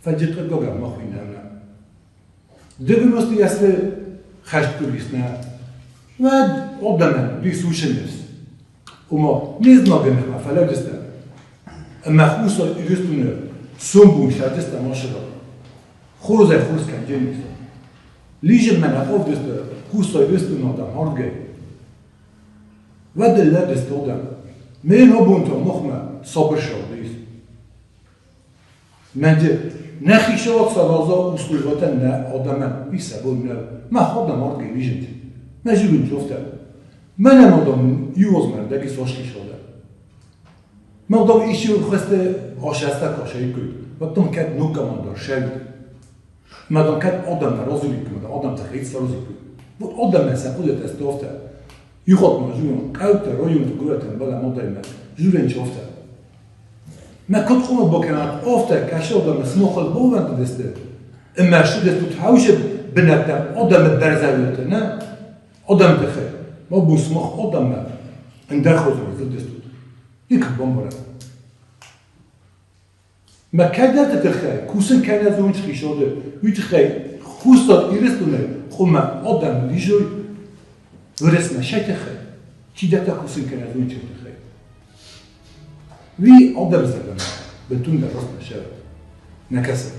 فجأة قلقا ما خوينا هنا دبي مستي أسر خشت كريسنا ود قدامنا بيسوشنس وما نزنا بيننا فلا دستا أما خوصا يرستونه سنبون شادستا ما شرا خوزا خوز كان جنيس ليجن من أقف دستا خوصا يرستونه دام هرجع ود الله دستا دام من هبون تا مخمة صبر شاديس منجه نخی شود سرازا اسکولوات نه آدمان بیسبون نه ما خودم آرد گیجند مجبور جفته من آدم یوز مرده که سوشکی شده من آدم ایشی رو خسته آشسته کاشایی کرد و تون کد نوکمان دار شد من آدم کد آدم رازولی کرد آدم تخیید سرازی کرد و آدم مثلا خودت استافته یو خود مجبورم قوت رایون تو گروهتن بله مادر من جورن جفته ما كنت خمر بكرات أفتى كشوف ده مسموح البوان تدست إما شو ده تتحوش بنتام قدام البرزاويتنا قدام دخل ما بسموح قدام ما ندخل زي دستود ديك بمبرة ما كذا تتخيل كوسن كذا زوج خيشوده ويتخيل خوسtat إيرستونه خما قدام ليجوي ورسمة شيء تخيل كذا تكوسن كذا زوج تخيل وی آدم زدن بتون در راست نشود نکسه